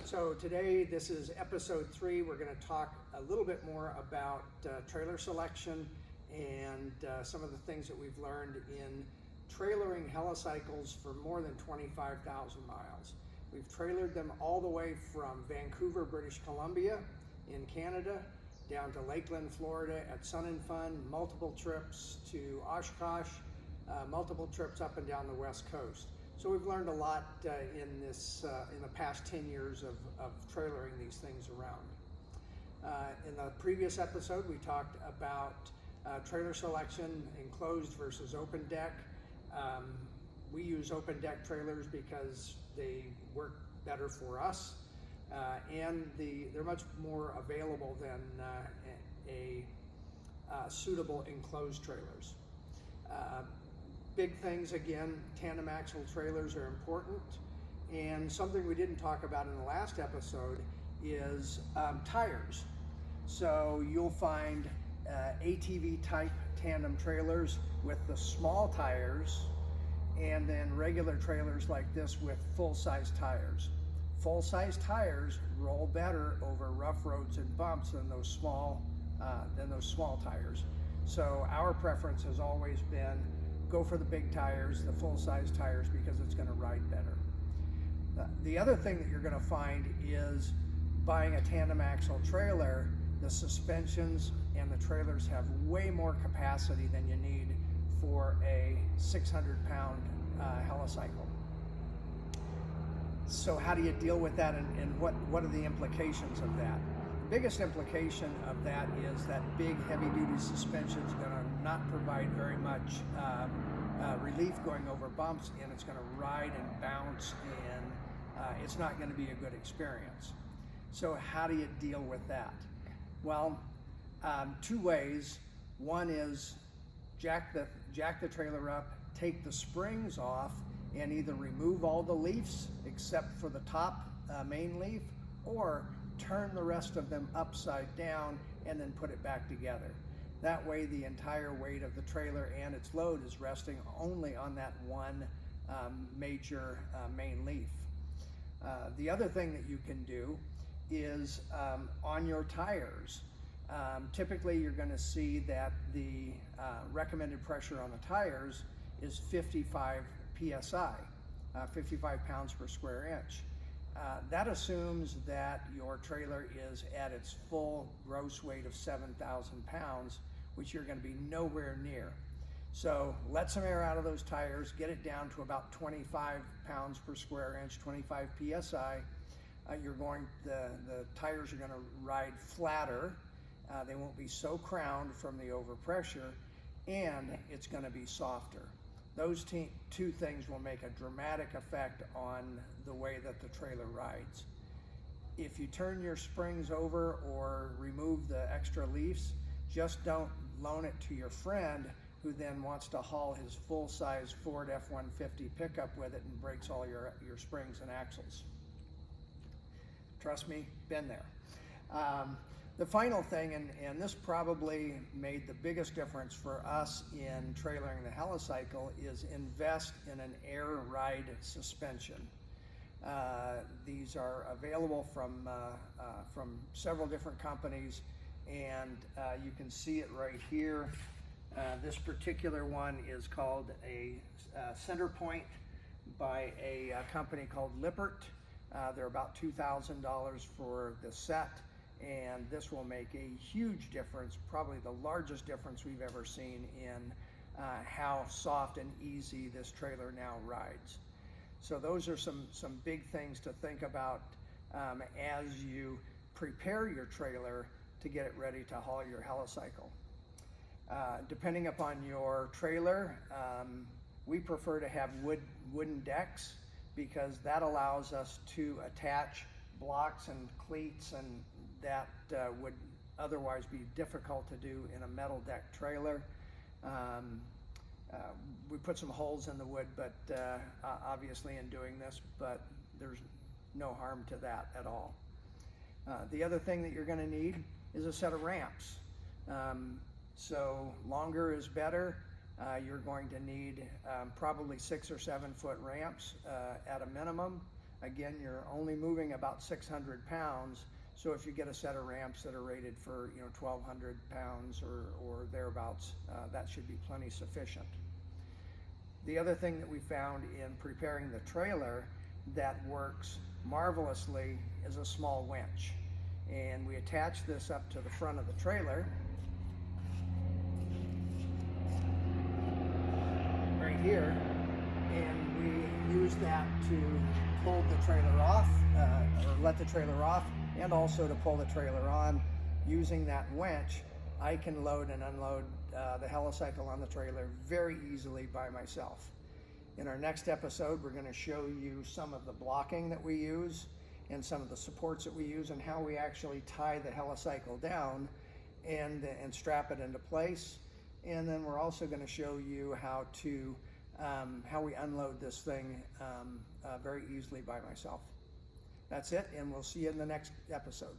So today, this is episode 3. We're going to talk a little bit more about trailer selection and some of the things that we've learned in trailering helicycles for more than 25,000 miles. We've trailered them all the way from Vancouver, British Columbia in Canada, down to Lakeland, Florida at Sun and Fun, multiple trips to Oshkosh, multiple trips up and down the West Coast. So we've learned a lot in the past 10 years of trailering these things around. In the previous episode, we talked about trailer selection, enclosed versus open deck. We use open deck trailers because they work better for us, and they're much more available than suitable enclosed trailers. Big things again, tandem axle trailers are important, and something we didn't talk about in the last episode is tires. So you'll find ATV type tandem trailers with the small tires, and then regular trailers like this with full-size tires. Full-size tires roll better over rough roads and bumps than those small tires. So our preference has always been go for the big tires, the full-size tires, because it's going to ride better. The other thing that you're going to find is buying a tandem axle trailer, the suspensions and the trailers have way more capacity than you need for a 600-pound helicycle. So how do you deal with that, and what are the implications of that? The biggest implication of that is that big heavy-duty suspension is going to not provide very much relief going over bumps, and it's going to ride and bounce, and it's not going to be a good experience. So how do you deal with that? Well, two ways. One is jack the trailer up, take the springs off, and either remove all the leaves except for the top main leaf, or turn the rest of them upside down and then put it back together. That way the entire weight of the trailer and its load is resting only on that one major main leaf. The other thing that you can do is on your tires. Typically you're going to see that the recommended pressure on the tires is 55 psi, 55 pounds per square inch. That assumes that your trailer is at its full gross weight of 7,000 pounds, which you're going to be nowhere near. So let some air out of those tires, get it down to about 25 pounds per square inch, 25 psi. The tires are going to ride flatter. They won't be so crowned from the overpressure, and it's going to be softer. Those two things will make a dramatic effect on the way that the trailer rides. If you turn your springs over or remove the extra leaves, just don't loan it to your friend who then wants to haul his full-size Ford F-150 pickup with it and breaks all your springs and axles. Trust me, been there. The final thing, and this probably made the biggest difference for us in trailering the helicycle, is invest in an air ride suspension. These are available from several different companies, and you can see it right here. This particular one is called a Center Point by a company called Lippert. They're about $2,000 for the set. And this will make a huge difference, probably the largest difference we've ever seen in how soft and easy this trailer now rides. So those are some big things to think about as you prepare your trailer to get it ready to haul your helicycle. Depending upon your trailer, we prefer to have wooden decks because that allows us to attach blocks and cleats and that would otherwise be difficult to do in a metal deck trailer. We put some holes in the wood, but obviously in doing this, but there's no harm to that at all. The other thing that you're going to need is a set of ramps. So longer is better. You're going to need probably 6 or 7 foot ramps at a minimum. Again, you're only moving about 600 pounds. So if you get a set of ramps that are rated for 1,200 pounds or thereabouts, that should be plenty sufficient. The other thing that we found in preparing the trailer that works marvelously is a small winch. And we attach this up to the front of the trailer right here, and we use that to pull the trailer off, or let the trailer off, and also to pull the trailer on. Using that winch, I can load and unload the Helicycle on the trailer very easily by myself. In our next episode, we're going to show you some of the blocking that we use and some of the supports that we use and how we actually tie the Helicycle down and strap it into place. And then we're also going to show you how we unload this thing very easily by myself. That's it, and we'll see you in the next episode.